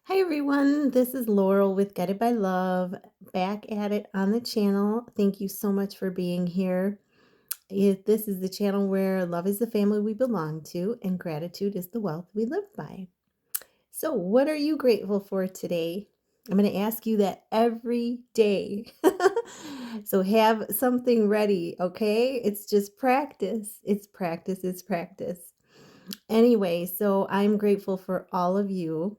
Hi everyone, this is Laurel with Guided by Love, back at it on the channel. Thank you so much for being here. This is the channel where love is the family we belong to and gratitude is the wealth we live by. So, what are you grateful for today? I'm going to ask you that every day. So, have something ready, okay? It's just practice. It's practice, it's practice. Anyway, so I'm grateful for all of you.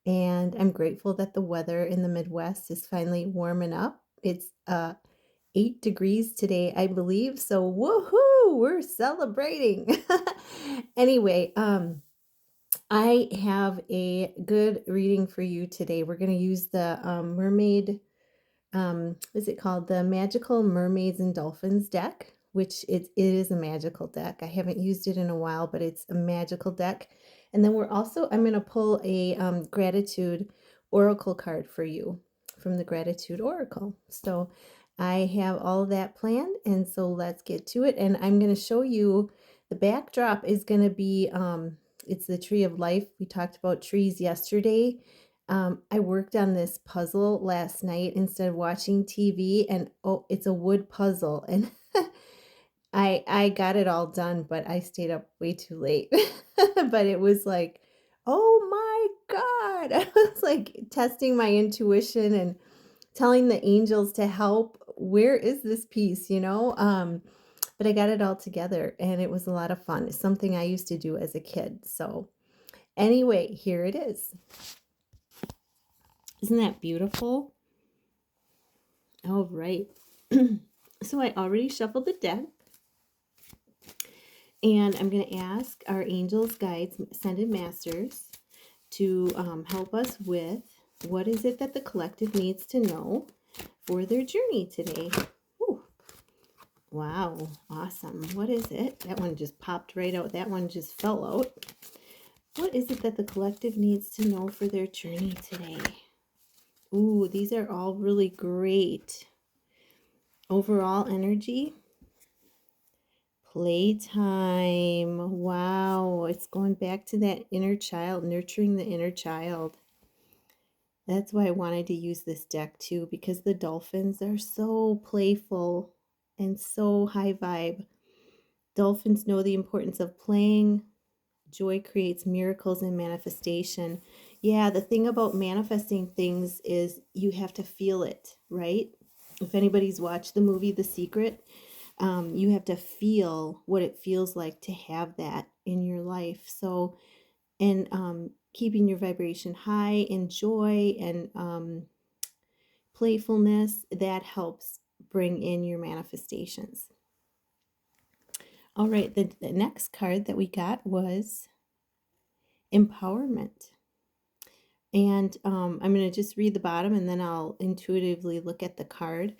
And I'm grateful that the weather in the Midwest is finally warming up. It's 8 degrees today, I believe. So woohoo, we're celebrating. Anyway, I have a good reading for you today. We're going to use the mermaid is it called the Magical Mermaids and Dolphins deck, which it is a magical deck. I haven't used it in a while, but it's a magical deck. And then I'm going to pull a gratitude oracle card for you from the gratitude oracle. So I have all of that planned, and so let's get to it. And I'm going to show you the backdrop is going to be it's the tree of life. We talked about trees yesterday. I worked on this puzzle last night instead of watching TV, and oh, it's a wood puzzle, and I got it all done, but I stayed up way too late. But it was like, oh my God. I was like testing my intuition and telling the angels to help. Where is this piece, But I got it all together and it was a lot of fun. It's something I used to do as a kid. So anyway, here it is. Isn't that beautiful? All right. So I already shuffled the deck. And I'm going to ask our angels, guides, ascended masters to help us with what is it that the collective needs to know for their journey today. Ooh. Wow. Awesome. What is it? That one just popped right out. That one just fell out. What is it that the collective needs to know for their journey today? Ooh, these are all really great. Overall energy. Playtime. Wow. It's going back to that inner child, nurturing the inner child. That's why I wanted to use this deck too, because the dolphins are so playful and so high vibe. Dolphins know the importance of playing. Joy creates miracles and manifestation. Yeah, the thing about manifesting things is you have to feel it, right? If anybody's watched the movie The Secret, you have to feel what it feels like to have that in your life. So, and keeping your vibration high and joy and playfulness, that helps bring in your manifestations. All right, the next card that we got was empowerment. And I'm going to just read the bottom and then I'll intuitively look at the card.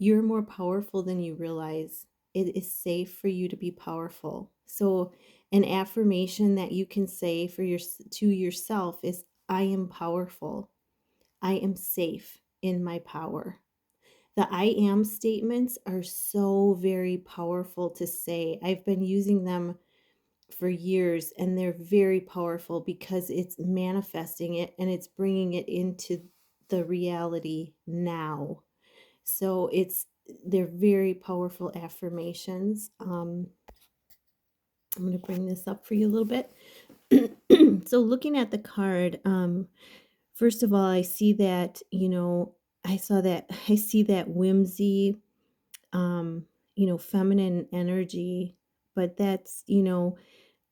You're more powerful than you realize. It is safe for you to be powerful. So an affirmation that you can say to yourself is, I am powerful. I am safe in my power. The I am statements are so very powerful to say. I've been using them for years and they're very powerful because it's manifesting it and it's bringing it into the reality now. So they're very powerful affirmations. I'm going to bring this up for you a little bit. So looking at the card, first of all, I see that, I see that whimsy, feminine energy, but that's,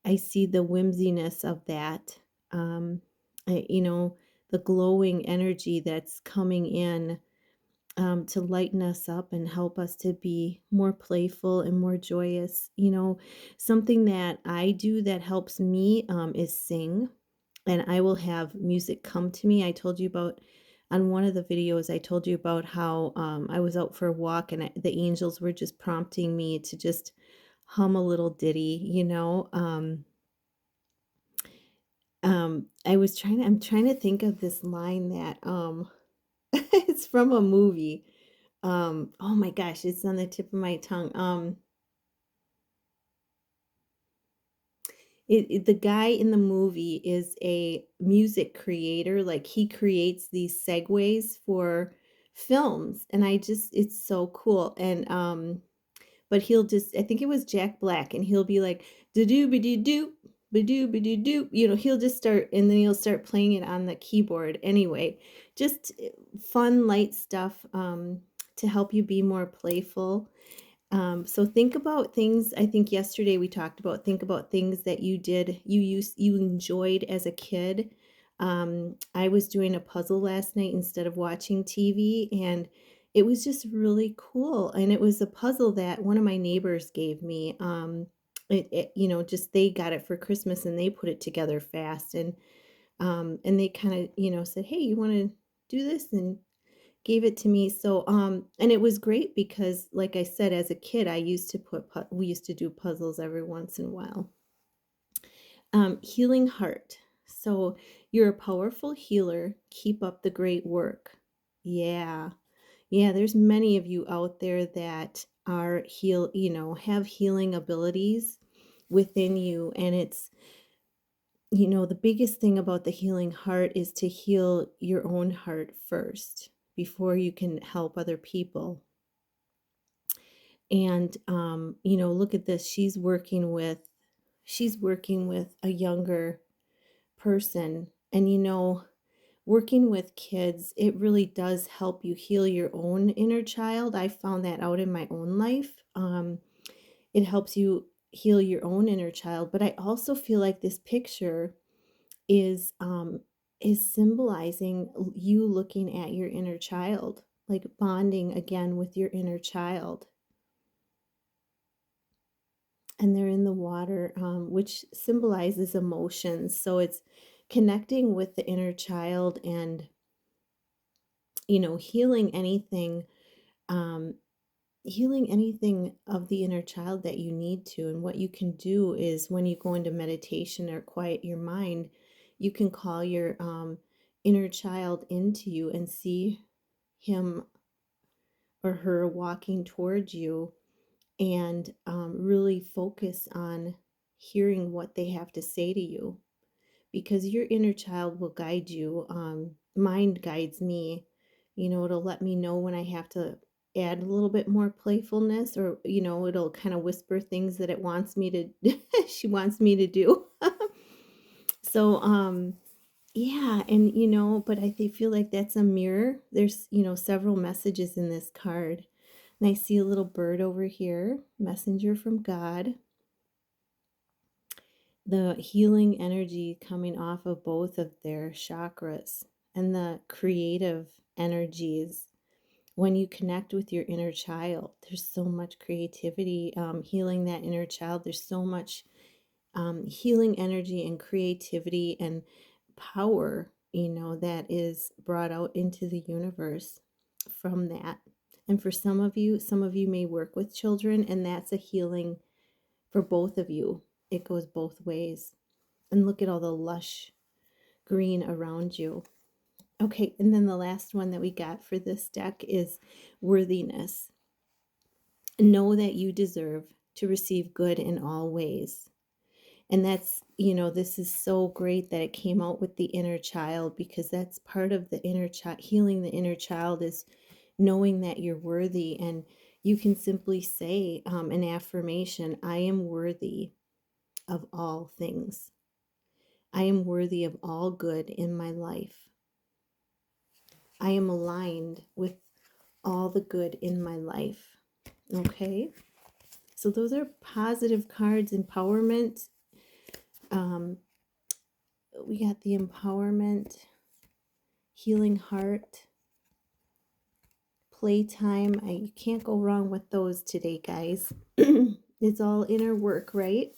I see the whimsiness of that, I, the glowing energy that's coming in to lighten us up and help us to be more playful and more joyous. Something that I do that helps me is sing, and I will have music come to me. I told you about on one of the videos, I told you about how I was out for a walk and the angels were just prompting me to just hum a little ditty. I'm trying to think of this line that it's from a movie. Oh my gosh, it's on the tip of my tongue. The guy in the movie is a music creator, like, he creates these segues for films, and I just it's so cool, and, but he'll just I think it was Jack Black, and he'll be like, "Da-doo-ba-doo-doo, ba-doo-ba-doo-doo," he'll just start and then he'll start playing it on the keyboard. Anyway, just, fun, light stuff, to help you be more playful. So think about things. I think yesterday we talked about think about things that you enjoyed as a kid. I was doing a puzzle last night instead of watching TV, and it was just really cool. And it was a puzzle that one of my neighbors gave me. Just they got it for Christmas and they put it together fast, and they kind of said, "Hey, you want to do this?" and gave it to me. So, and it was great because, like I said, as a kid, I used to we used to do puzzles every once in a while. Healing heart. So, you're a powerful healer. Keep up the great work. Yeah. Yeah, there's many of you out there that are have healing abilities within you. And the biggest thing about the healing heart is to heal your own heart first before you can help other people. And look at this. She's working with a younger person. And working with kids, it really does help you heal your own inner child. I found that out in my own life. It helps you heal your own inner child. But I also feel like this picture is um is symbolizing you looking at your inner child, like bonding again with your inner child. And they're in the water, which symbolizes emotions. So it's connecting with the inner child and healing anything, um healing anything of the inner child that you need to. And what you can do is when you go into meditation or quiet your mind, you can call your inner child into you and see him or her walking towards you, and really focus on hearing what they have to say to you, because your inner child will guide you. Mind guides me. It'll let me know when I have to add a little bit more playfulness, or it'll kind of whisper things that it wants me to she wants me to do. So yeah, and but feel like that's a mirror. There's several messages in this card. And I see a little bird over here, messenger from God. The healing energy coming off of both of their chakras, and the creative energies. When you connect with your inner child, there's so much creativity, healing that inner child. There's so much healing energy and creativity and power, that is brought out into the universe from that. And for some of you may work with children, and that's a healing for both of you. It goes both ways. And look at all the lush green around you. Okay, and then the last one that we got for this deck is worthiness. Know that you deserve to receive good in all ways. And that's, this is so great that it came out with the inner child, because that's part of the inner child. Healing the inner child is knowing that you're worthy. And you can simply say an affirmation: I am worthy of all things. I am worthy of all good in my life. I am aligned with all the good in my life. Okay? So those are positive cards. Empowerment. We got the empowerment, healing heart, playtime. You can't go wrong with those today, guys. It's all inner work, right?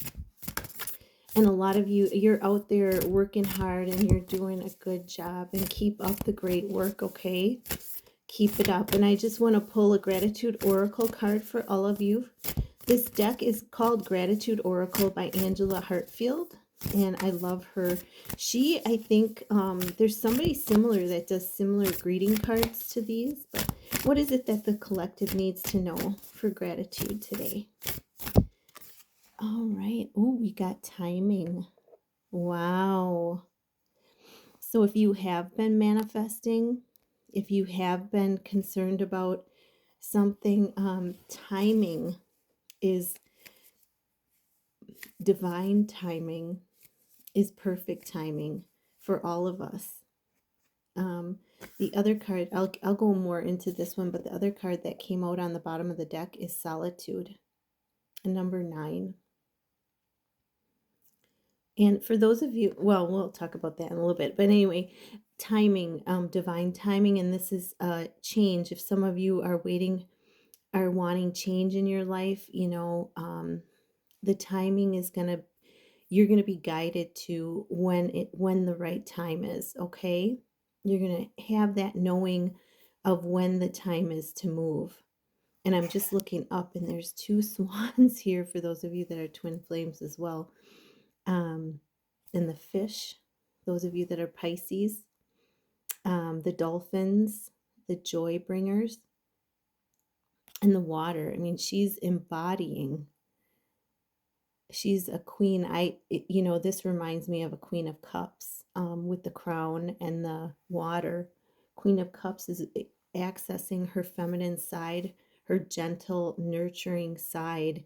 And a lot of you're out there working hard and you're doing a good job, and keep up the great work, okay? Keep it up. And I just want to pull a gratitude oracle card for all of you. This deck is called Gratitude Oracle by Angela Hartfield, and I love her. I think there's somebody similar that does similar greeting cards to these, but what is it that the collective needs to know for gratitude today? All right. Oh, we got timing. Wow. So if you have been manifesting, if you have been concerned about something, timing is divine timing, is perfect timing for all of us. Um, the other card, I'll go more into this one, but the other card that came out on the bottom of the deck is Solitude, number 9. And for those of you, well, we'll talk about that in a little bit. But anyway, timing, divine timing, and this is change. If some of you are waiting, are wanting change in your life, the timing is gonna, you're gonna be guided to when the right time is. Okay, you're gonna have that knowing of when the time is to move. And I'm just looking up, and there's two swans here for those of you that are twin flames as well. Um, and the fish, those of you that are Pisces, the dolphins, the joy bringers, and the water. I mean, she's embodying, she's a queen. This reminds me of a Queen of Cups, with the crown and the water. Queen of Cups is accessing her feminine side, her gentle, nurturing side,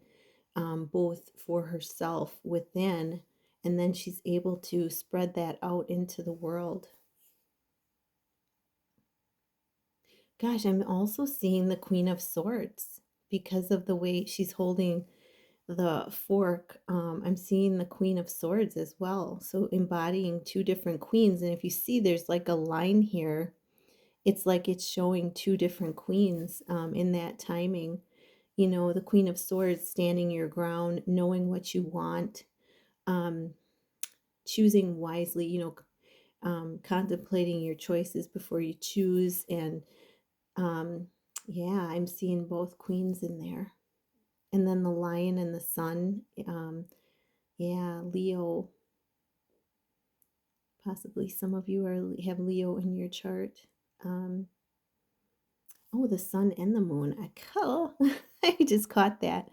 both for herself within, and then she's able to spread that out into the world. Gosh, I'm also seeing the Queen of Swords because of the way she's holding the fork. I'm seeing the Queen of Swords as well. So embodying two different queens. And if you see, there's like a line here. It's like it's showing two different queens, in that timing. The Queen of Swords standing your ground, knowing what you want, um, choosing wisely, contemplating your choices before you choose. And um, yeah, I'm seeing both queens in there. And then the lion and the sun. Yeah, Leo. Possibly some of you have Leo in your chart. Um, oh, the sun and the moon. I just caught that.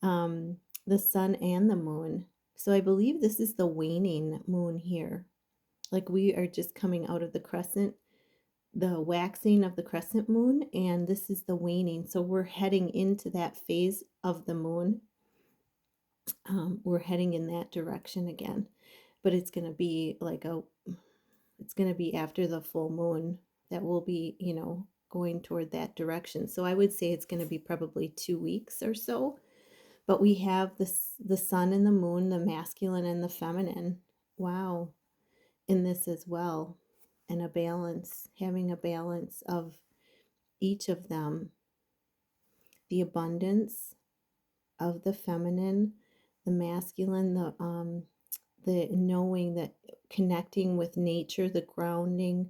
Um, the sun and the moon. So I believe this is the waning moon here. Like we are just coming out of the crescent, the waxing of the crescent moon, and this is the waning. So we're heading into that phase of the moon. We're heading in that direction again, but it's going to be it's going to be after the full moon that we'll be, going toward that direction. So I would say it's going to be probably 2 weeks or so. But we have the sun and the moon, the masculine and the feminine. Wow, in this as well. And a balance, having a balance of each of them, the abundance of the feminine, the masculine, the knowing, that connecting with nature, the grounding,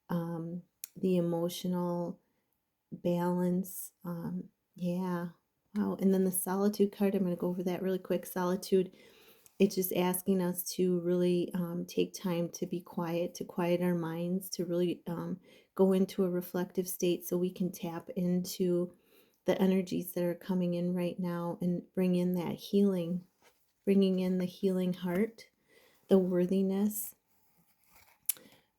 um, the emotional balance. Yeah. Wow. And then the solitude card, I'm going to go over that really quick. Solitude, it's just asking us to really take time to be quiet, to quiet our minds, to really go into a reflective state so we can tap into the energies that are coming in right now and bring in that healing, bringing in the healing heart, the worthiness,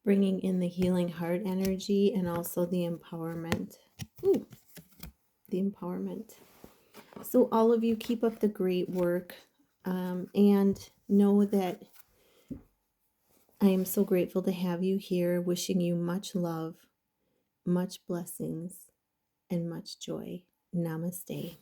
bringing in the healing heart energy, and also the empowerment. Ooh, the empowerment. So, all of you, keep up the great work, and know that I am so grateful to have you here, wishing you much love, much blessings, and much joy. Namaste.